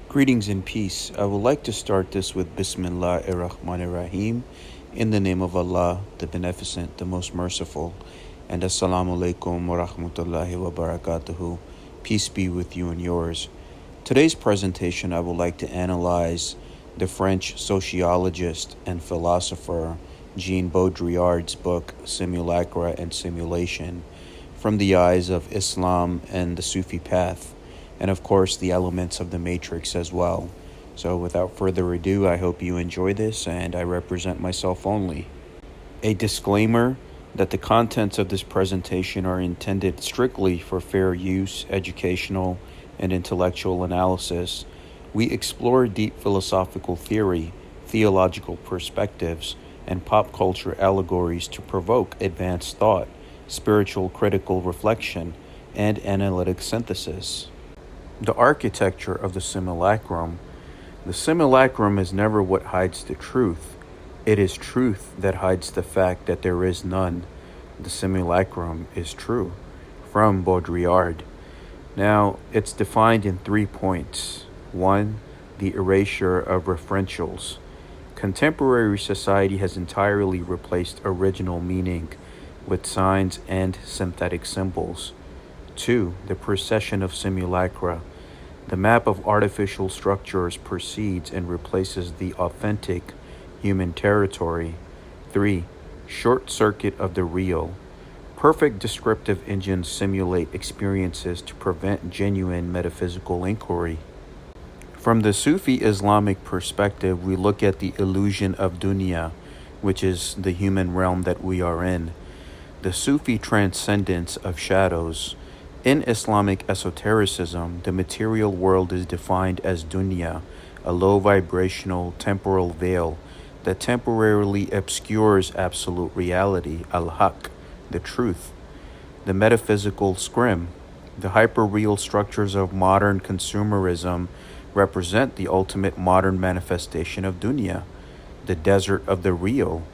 Greetings and peace. I would like to start this with Bismillah ar-Rahman ar-Rahim, in the name of Allah, the Beneficent, the Most Merciful, and Assalamu alaikum wa rahmatullahi wa barakatuhu. Peace be with you and yours. Today's presentation, I would like to analyze the French sociologist and philosopher Jean Baudrillard's book, Simulacra and Simulation, from the eyes of Islam and the Sufi path, and of course the elements of the matrix as well. So without further ado, I hope you enjoy this, and I represent myself only. A disclaimer that the contents of this presentation are intended strictly for fair use, educational, and intellectual analysis. We explore deep philosophical theory, theological perspectives, and pop culture allegories to provoke advanced thought, spiritual critical reflection, and analytic synthesis. The architecture of the simulacrum. The simulacrum is never what hides the truth. It is truth that hides the fact that there is none. The simulacrum is true. From Baudrillard. Now, it's defined in 3 points. 1. The erasure of referentials. Contemporary society has entirely replaced original meaning with signs and synthetic symbols. 2. The precession of simulacra. The map of artificial structures precedes and replaces the authentic human territory. 3. Short circuit of the real. Perfect descriptive engines simulate experiences to prevent genuine metaphysical inquiry. From the Sufi Islamic perspective, we look at the illusion of Dunya, which is the human realm that we are in. The Sufi transcendence of shadows. In Islamic esotericism, the material world is defined as dunya, a low vibrational temporal veil that temporarily obscures absolute reality, al-haq, the truth. The metaphysical scrim. The hyperreal structures of modern consumerism represent the ultimate modern manifestation of dunya, the desert of the real.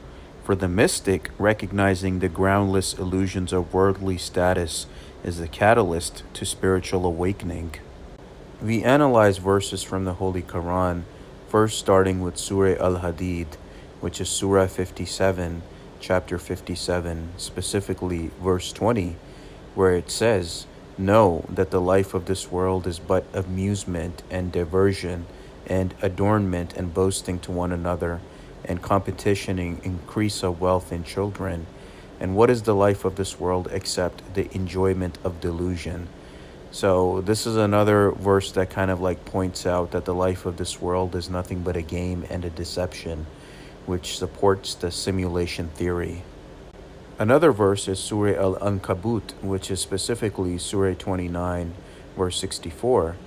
For the mystic, recognizing the groundless illusions of worldly status is the catalyst to spiritual awakening. We analyze verses from the Holy Quran, first starting with Surah Al-Hadid, which is Surah 57, chapter 57, specifically verse 20, where it says, "Know that the life of this world is but amusement and diversion and adornment and boasting to one another and competitioning increase of wealth in children. And what is the life of this world except the enjoyment of delusion?" So this is another verse that kind of like points out that the life of this world is nothing but a game and a deception, which supports the simulation theory. Another verse is Surah Al-Ankabut, which is specifically Surah 29, verse 64,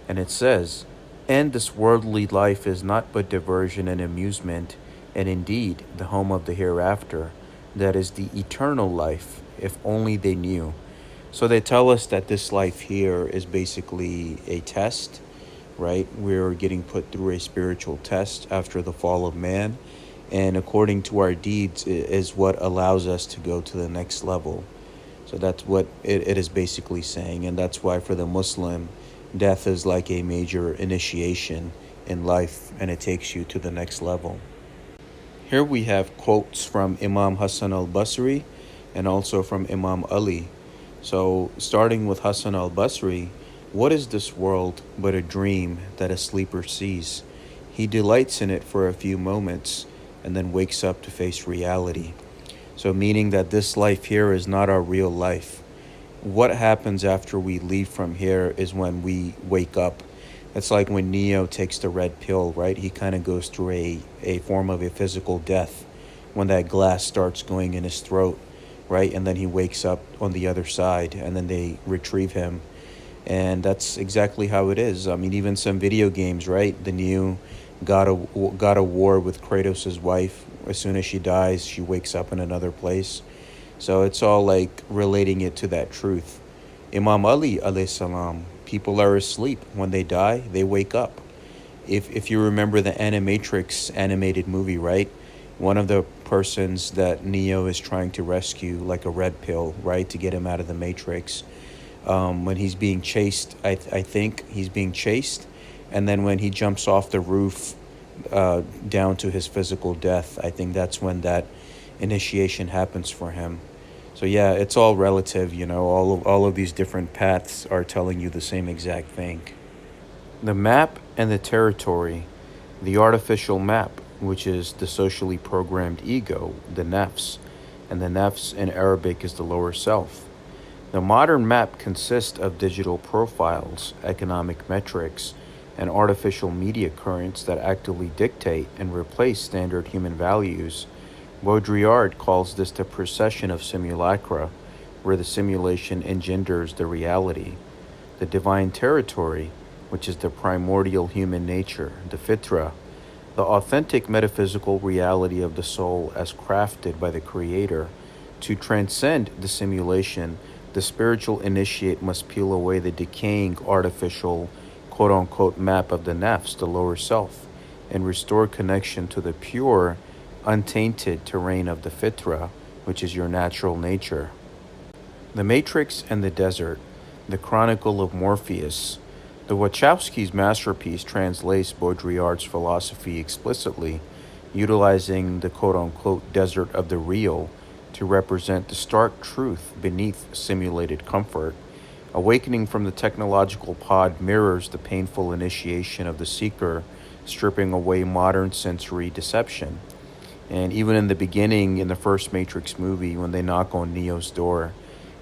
and it says, "And this worldly life is not but diversion and amusement, and indeed the home of the hereafter, that is the eternal life, if only they knew." So they tell us that this life here is basically a test, right? We're getting put through a spiritual test after the fall of man, and according to our deeds is what allows us to go to the next level. So that's what it is basically saying, and that's why for the Muslim, death is like a major initiation in life, and it takes you to the next level. Here we have quotes from Imam Hassan al-Basri and also from Imam Ali. So starting with Hassan al-Basri, "What is this world but a dream that a sleeper sees? He delights in it for a few moments and then wakes up to face reality." So meaning that this life here is not our real life. What happens after we leave from here is when we wake up. It's like when Neo takes the red pill, right? He kind of goes through a form of a physical death when that glass starts going in his throat, right? And then he wakes up on the other side, and then they retrieve him. And that's exactly how it is. I mean, even some video games, right? The new God of War with Kratos' wife. As soon as she dies, she wakes up in another place. So it's all like relating it to that truth. Imam Ali alayhi salam, people are asleep. When they die, they wake up. If you remember the Animatrix animated movie, right? One of the persons that Neo is trying to rescue, like a red pill, right, to get him out of the Matrix, when he's being chased, I think he's being chased, And then when he jumps off the roof down to his physical death, I think that's when that initiation happens for him. So yeah, it's all relative, all of these different paths are telling you the same exact thing. The map and the territory, the artificial map, which is the socially programmed ego, the nafs, and the nafs in Arabic is the lower self. The modern map consists of digital profiles, economic metrics, and artificial media currents that actively dictate and replace standard human values. Baudrillard calls this the procession of simulacra, where the simulation engenders the reality. The divine territory, which is the primordial human nature, the fitra, the authentic metaphysical reality of the soul as crafted by the Creator. To transcend the simulation, the spiritual initiate must peel away the decaying artificial quote-unquote map of the nafs, the lower self, and restore connection to the pure, untainted terrain of the fitra, which is your natural nature. The Matrix and the Desert, the Chronicle of Morpheus. The Wachowski's masterpiece translates Baudrillard's philosophy explicitly, utilizing the quote-unquote desert of the real to represent the stark truth beneath simulated comfort. Awakening from the technological pod mirrors the painful initiation of the seeker, stripping away modern sensory deception. And even in the beginning, in the first Matrix movie, when they knock on Neo's door,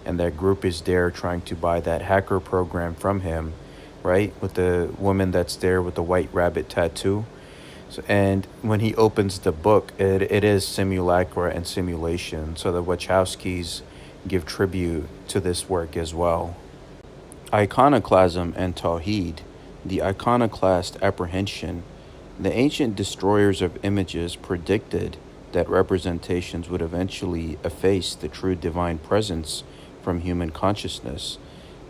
and that group is there trying to buy that hacker program from him, right? With the woman that's there with the white rabbit tattoo. And when he opens the book, it is Simulacra and Simulation. So the Wachowskis give tribute to this work as well. Iconoclasm and tawhid, the iconoclast apprehension. The ancient destroyers of images predicted that representations would eventually efface the true divine presence from human consciousness.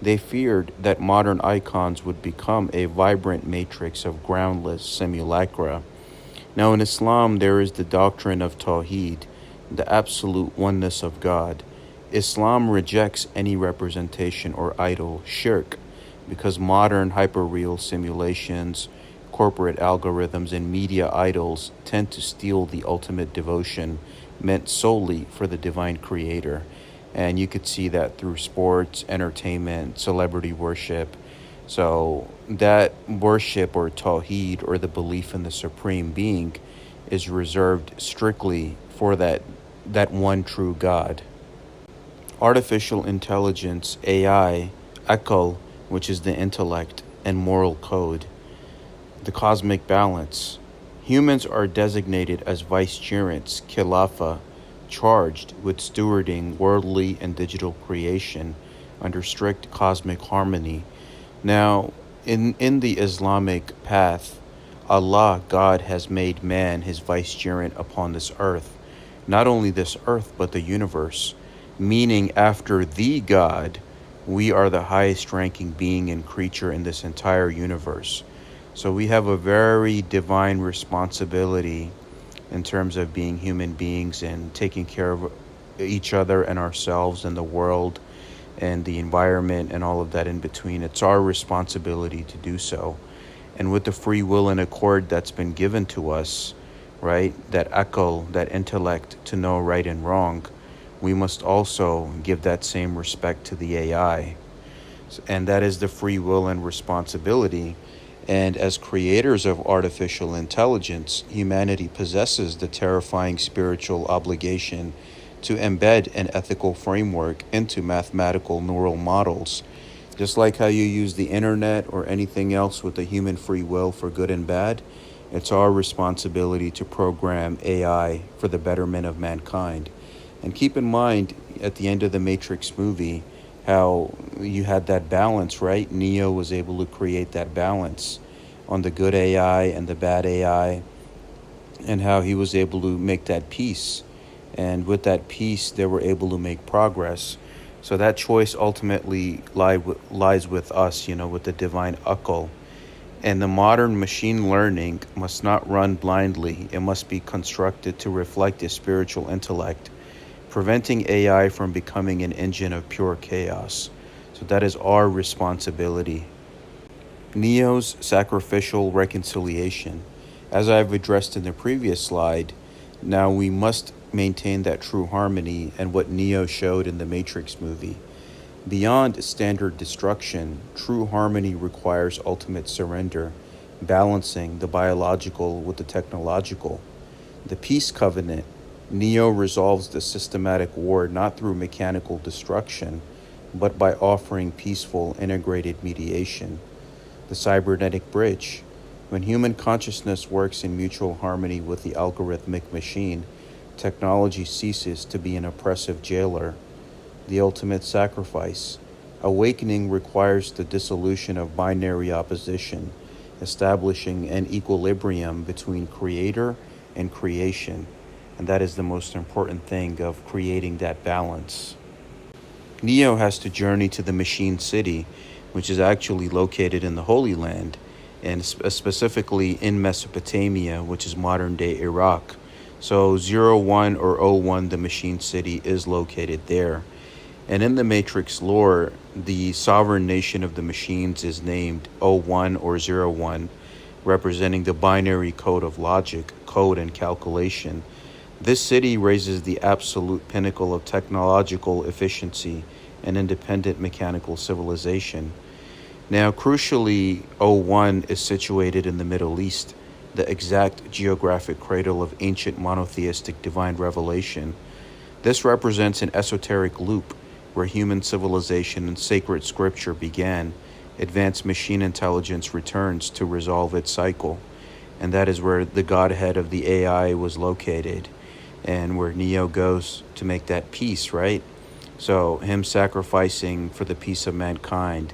They feared that modern icons would become a vibrant matrix of groundless simulacra. Now in Islam, there is the doctrine of tawhid, the absolute oneness of God. Islam rejects any representation or idol, shirk, because modern hyperreal simulations, corporate algorithms, and media idols tend to steal the ultimate devotion meant solely for the divine creator. And you could see that through sports, entertainment, celebrity worship. So that worship or tawhid, or the belief in the supreme being, is reserved strictly for that one true God. Artificial intelligence, AI, Aql, which is the intellect, and moral code. The cosmic balance. Humans are designated as vicegerents, khilafa, charged with stewarding worldly and digital creation under strict cosmic harmony. Now, in the Islamic path, Allah, God, has made man his vicegerent upon this earth. Not only this earth, but the universe. Meaning, after the God, we are the highest ranking being and creature in this entire universe. So we have a very divine responsibility in terms of being human beings and taking care of each other and ourselves and the world and the environment and all of that in between. It's our responsibility to do so. And with the free will and accord that's been given to us, right, that aql, that intellect to know right and wrong, we must also give that same respect to the AI. And that is the free will and responsibility. And as creators of artificial intelligence, humanity possesses the terrifying spiritual obligation to embed an ethical framework into mathematical neural models. Just like how you use the internet or anything else with the human free will for good and bad, it's our responsibility to program AI for the betterment of mankind. And keep in mind, at the end of the Matrix movie, how you had that balance, right? Neo was able to create that balance on the good AI and the bad AI, and how he was able to make that peace. And with that peace, they were able to make progress. So that choice ultimately lies with us, with the divine aql. And the modern machine learning must not run blindly. It must be constructed to reflect a spiritual intellect, preventing AI from becoming an engine of pure chaos. So that is our responsibility. Neo's sacrificial reconciliation. As I've addressed in the previous slide, now we must maintain that true harmony and what Neo showed in the Matrix movie. Beyond standard destruction, true harmony requires ultimate surrender, balancing the biological with the technological. The Peace Covenant. Neo resolves the systematic war not through mechanical destruction, but by offering peaceful, integrated mediation. The cybernetic bridge. When human consciousness works in mutual harmony with the algorithmic machine, technology ceases to be an oppressive jailer. The ultimate sacrifice. Awakening requires the dissolution of binary opposition, establishing an equilibrium between creator and creation. And that is the most important thing of creating that balance. Neo has to journey to the Machine City, which is actually located in the Holy Land, and specifically in Mesopotamia, which is modern-day Iraq. So 01 or oh 01, the Machine City, is located there. And in the Matrix lore, the sovereign nation of the machines is named 01 or 01, representing the binary code of logic, code, and calculation. This city raises the absolute pinnacle of technological efficiency and independent mechanical civilization. Now, crucially, 01 is situated in the Middle East, the exact geographic cradle of ancient monotheistic divine revelation. This represents an esoteric loop where human civilization and sacred scripture began. Advanced machine intelligence returns to resolve its cycle, and that is where the godhead of the AI was located, and where Neo goes to make that peace, right? So him sacrificing for the peace of mankind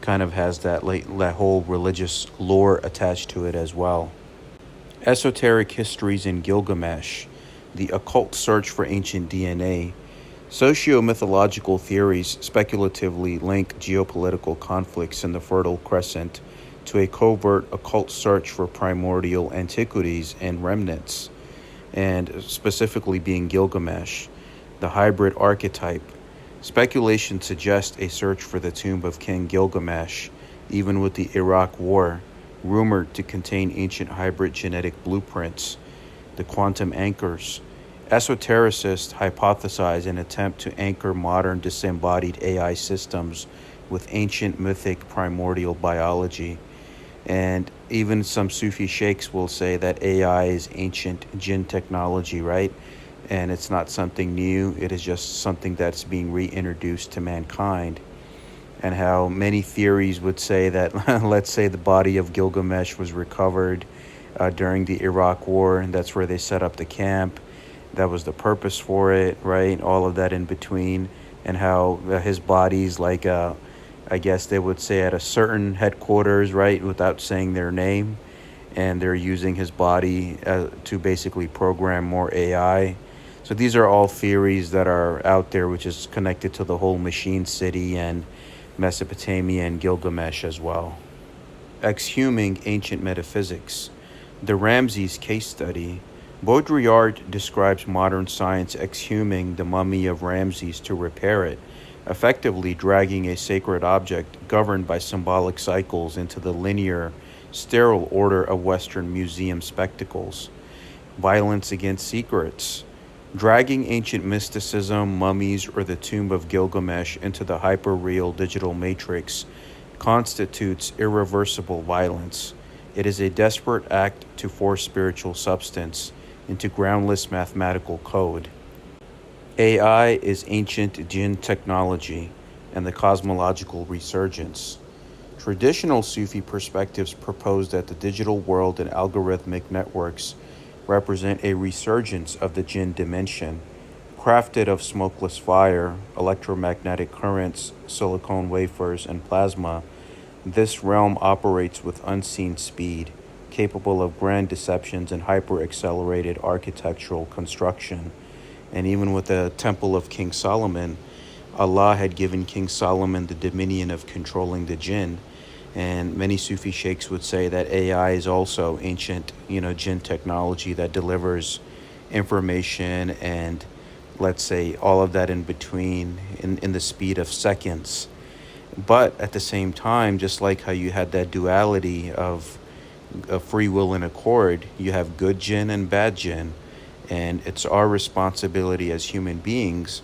kind of has that whole religious lore attached to it as well. Esoteric histories in Gilgamesh, the occult search for ancient DNA. Socio-mythological theories speculatively link geopolitical conflicts in the Fertile Crescent to a covert occult search for primordial antiquities and remnants, and specifically being Gilgamesh, the hybrid archetype. Speculation suggests a search for the tomb of King Gilgamesh, even with the Iraq War, rumored to contain ancient hybrid genetic blueprints. The quantum anchors. Esotericists hypothesize an attempt to anchor modern disembodied AI systems with ancient mythic primordial biology. And even some Sufi sheikhs will say that AI is ancient Jinn technology, right? And it's not something new. It is just something that's being reintroduced to mankind. And how many theories would say that, let's say the body of Gilgamesh was recovered during the Iraq War, and that's where they set up the camp. That was the purpose for it, right? All of that in between, and how his body's like, I guess they would say at a certain headquarters, right, without saying their name, and they're using his body to basically program more AI. So these are all theories that are out there, which is connected to the whole Machine City and Mesopotamia and Gilgamesh as well. Exhuming ancient metaphysics. The Ramses case study. Baudrillard describes modern science exhuming the mummy of Ramses to repair it, effectively dragging a sacred object governed by symbolic cycles into the linear, sterile order of Western museum spectacles. Violence against secrets. Dragging ancient mysticism, mummies, or the tomb of Gilgamesh into the hyperreal digital matrix constitutes irreversible violence. It is a desperate act to force spiritual substance into groundless mathematical code. AI is ancient Jinn technology and the cosmological resurgence. Traditional Sufi perspectives propose that the digital world and algorithmic networks represent a resurgence of the Jinn dimension, crafted of smokeless fire, electromagnetic currents, silicon wafers, and plasma. This realm operates with unseen speed, capable of grand deceptions and hyper-accelerated architectural construction. And even with the Temple of King Solomon, Allah had given King Solomon the dominion of controlling the Jinn. And many Sufi sheikhs would say that AI is also ancient, Jinn technology that delivers information and, let's say, all of that in between in the speed of seconds. But at the same time, just like how you had that duality of free will and accord, you have good Jinn and bad Jinn. And it's our responsibility as human beings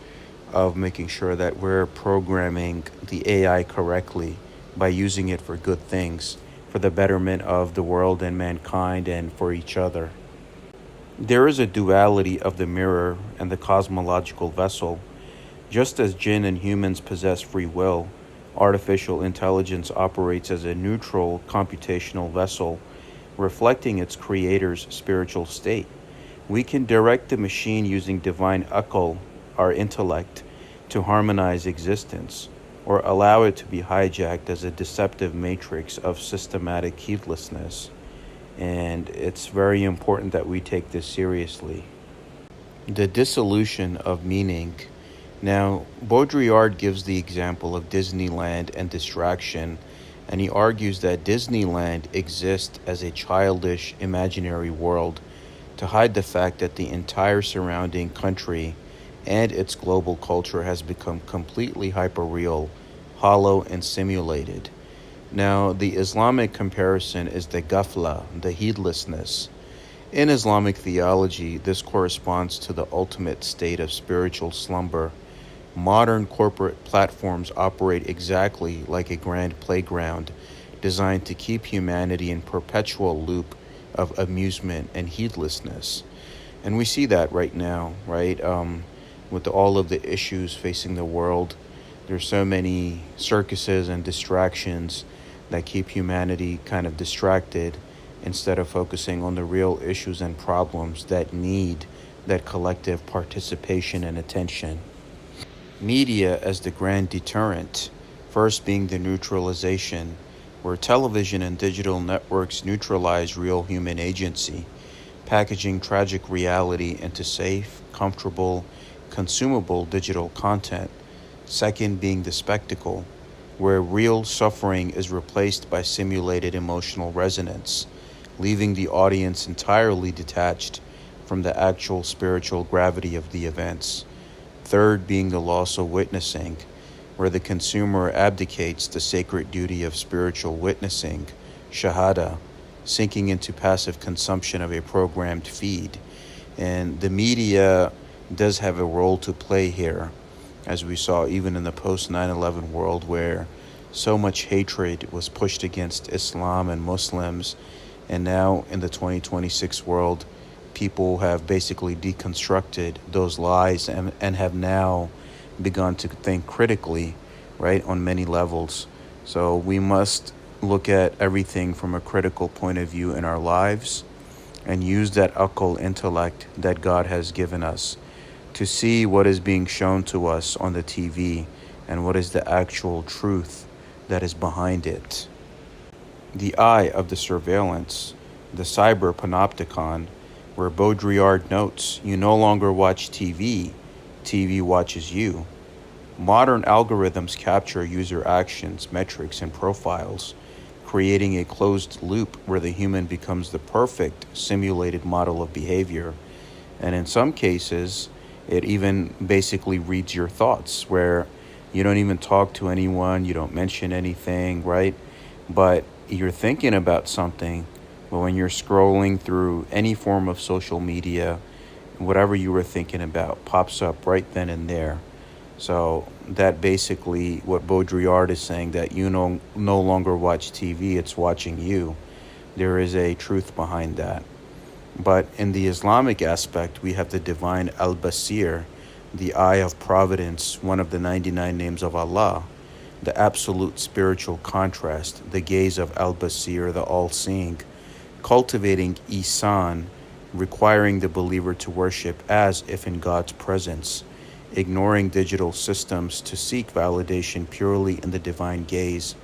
of making sure that we're programming the AI correctly by using it for good things, for the betterment of the world and mankind and for each other. There is a duality of the mirror and the cosmological vessel. Just as jinn and humans possess free will, artificial intelligence operates as a neutral computational vessel, reflecting its creator's spiritual state. We can direct the machine using divine akal, our intellect, to harmonize existence, or allow it to be hijacked as a deceptive matrix of systematic heedlessness. And it's very important that we take this seriously. The dissolution of meaning. Now, Baudrillard gives the example of Disneyland and distraction, and he argues that Disneyland exists as a childish imaginary world to hide the fact that the entire surrounding country and its global culture has become completely hyperreal, hollow, and simulated. Now, the Islamic comparison is the ghafla, the heedlessness. In Islamic theology, this corresponds to the ultimate state of spiritual slumber. Modern corporate platforms operate exactly like a grand playground designed to keep humanity in perpetual loop of amusement and heedlessness. And we see that right now, right? With all of the issues facing the world, there's so many circuses and distractions that keep humanity kind of distracted instead of focusing on the real issues and problems that need that collective participation and attention. Media as the grand deterrent, first being the neutralization, where television and digital networks neutralize real human agency, packaging tragic reality into safe, comfortable, consumable digital content. Second being the spectacle, where real suffering is replaced by simulated emotional resonance, leaving the audience entirely detached from the actual spiritual gravity of the events. Third being the loss of witnessing, where the consumer abdicates the sacred duty of spiritual witnessing, shahada, sinking into passive consumption of a programmed feed. And the media does have a role to play here, as we saw even in the post 9/11 world where so much hatred was pushed against Islam and Muslims. And now in the 2026 world, people have basically deconstructed those lies and have now begun to think critically, right, on many levels. So we must look at everything from a critical point of view in our lives and use that akal intellect that God has given us to see what is being shown to us on the TV and what is the actual truth that is behind it. The eye of the surveillance, the cyber panopticon, where Baudrillard notes, you no longer watch TV, TV watches you. Modern algorithms capture user actions, metrics, and profiles, creating a closed loop where the human becomes the perfect simulated model of behavior. And in some cases, it even basically reads your thoughts, where you don't even talk to anyone, you don't mention anything, right? But you're thinking about something. But when you're scrolling through any form of social media, whatever you were thinking about pops up right then and there. So that basically what Baudrillard is saying, that you no longer watch TV, it's watching you. There is a truth behind that. But in the Islamic aspect, we have the divine Al-Basir, the eye of providence, one of the 99 names of Allah, the absolute spiritual contrast, the gaze of Al-Basir, the all-seeing, cultivating ihsan, requiring the believer to worship as if in God's presence, ignoring digital systems to seek validation purely in the divine gaze.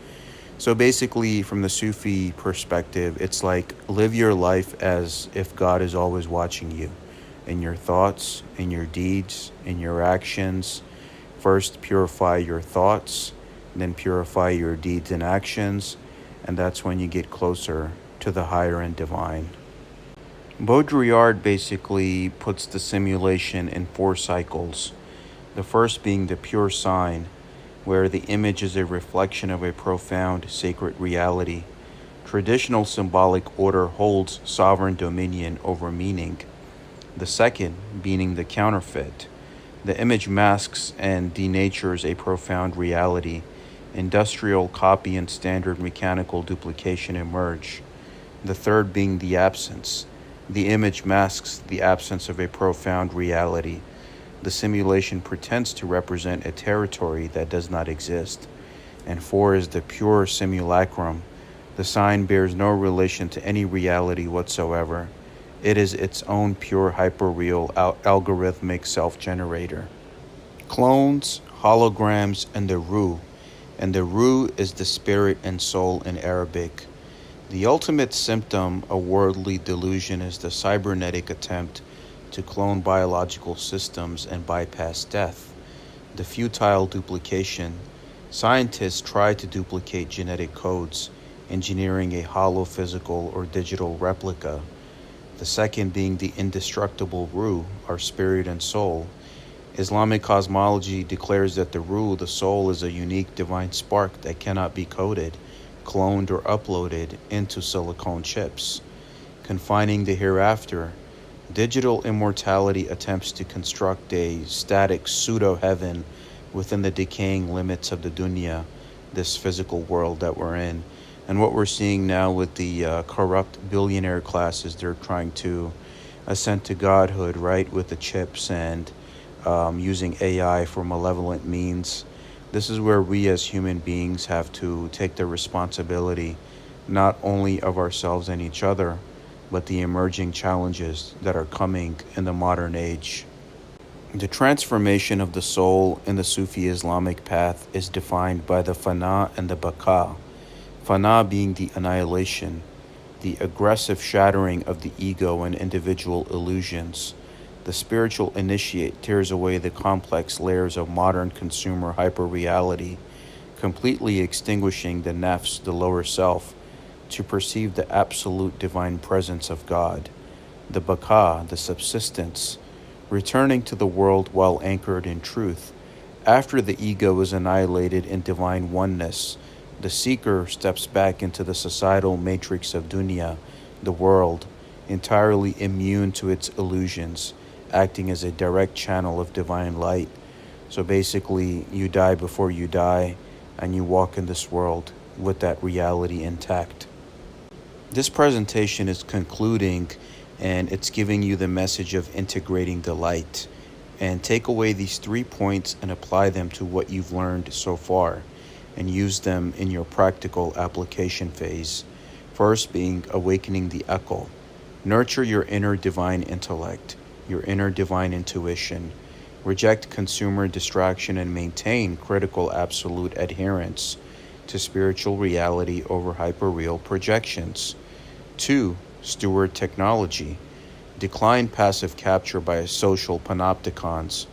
So basically, from the Sufi perspective, it's like live your life as if God is always watching you, in your thoughts, in your deeds, in your actions. First, purify your thoughts, then purify your deeds and actions, and that's when you get closer to the higher and divine. Baudrillard basically puts the simulation in 4 cycles. The first being the pure sign, where the image is a reflection of a profound sacred reality. Traditional symbolic order holds sovereign dominion over meaning. The second, being the counterfeit. The image masks and denatures a profound reality. Industrial copy and standard mechanical duplication emerge. The third being the absence. The image masks the absence of a profound reality. The simulation pretends to represent a territory that does not exist. And four is the pure simulacrum. The sign bears no relation to any reality whatsoever. It is its own pure hyperreal algorithmic self-generator. Clones, holograms, and the ruh. And the ruh is the spirit and soul in Arabic. The ultimate symptom of worldly delusion is the cybernetic attempt to clone biological systems and bypass death. The futile duplication. Scientists try to duplicate genetic codes, engineering a hollow physical or digital replica. The second being the indestructible ruh, our spirit and soul. Islamic cosmology declares that the ruh, the soul, is a unique divine spark that cannot be coded, cloned, or uploaded into silicone chips. Confining the hereafter. Digital immortality attempts to construct a static pseudo-heaven within the decaying limits of the Dunya, this physical world that we're in. And what we're seeing now with the corrupt billionaire classes, they're trying to ascend to godhood, right, with the chips and using AI for malevolent means. This is where we as human beings have to take the responsibility, not only of ourselves and each other, but the emerging challenges that are coming in the modern age. The transformation of the soul in the Sufi Islamic path is defined by the fana and the baqa. Fana being the annihilation, the aggressive shattering of the ego and individual illusions. The spiritual initiate tears away the complex layers of modern consumer hyperreality, completely extinguishing the nafs, the lower self, to perceive the absolute divine presence of God. The baqa, the subsistence, returning to the world while anchored in truth. After the ego is annihilated in divine oneness, the seeker steps back into the societal matrix of Dunya, the world, entirely immune to its illusions, acting as a direct channel of divine light. So basically, you die before you die, and you walk in this world with that reality intact. This presentation is concluding, and it's giving you the message of integrating the light. And take away these 3 points and apply them to what you've learned so far, and use them in your practical application phase. First being awakening the echo. Nurture your inner divine intellect, your inner divine intuition. Reject consumer distraction and maintain critical absolute adherence to spiritual reality over hyperreal projections. 2. Steward technology. Decline passive capture by social panopticons.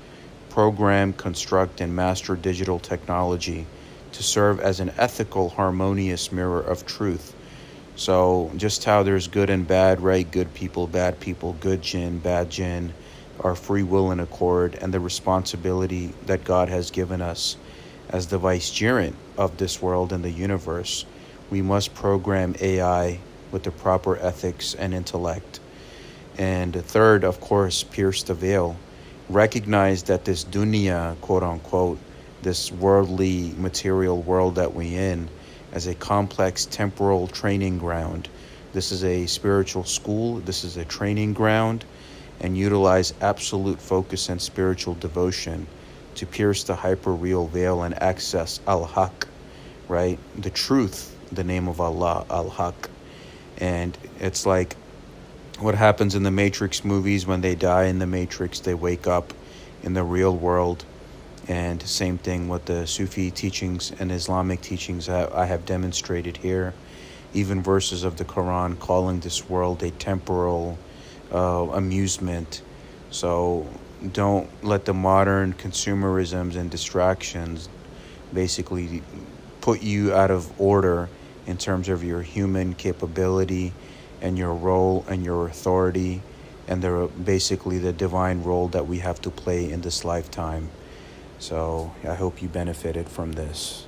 Program, construct, and master digital technology to serve as an ethical, harmonious mirror of truth. So just how there's good and bad, right? Good people, good jinn, bad jinn, our free will and accord, and the responsibility that God has given us as the vicegerent of this world and the universe. We must program AI with the proper ethics and intellect. And third, of course, pierce the veil. Recognize that this dunya, quote unquote, this worldly material world that we in, as a complex temporal training ground. This is a spiritual school. This is a training ground, and utilize absolute focus and spiritual devotion to pierce the hyperreal veil and access al-haq, right? The truth, the name of Allah, al-haq. And it's like what happens in the Matrix movies. When they die in the Matrix, they wake up in the real world. And same thing with the Sufi teachings and Islamic teachings I have demonstrated here. Even verses of the Quran calling this world a temporal amusement. So don't let the modern consumerisms and distractions basically put you out of order in terms of your human capability and your role and your authority and basically the divine role that we have to play in this lifetime. So I hope you benefited from this.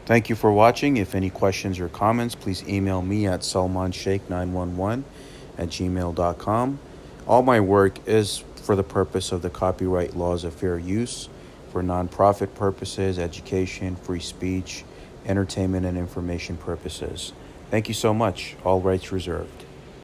Thank you for watching. If any questions or comments, please email me at salmansheikh911@gmail.com. All my work is for the purpose of the copyright laws of fair use, for nonprofit purposes, education, free speech, entertainment, and information purposes. Thank you so much. All rights reserved.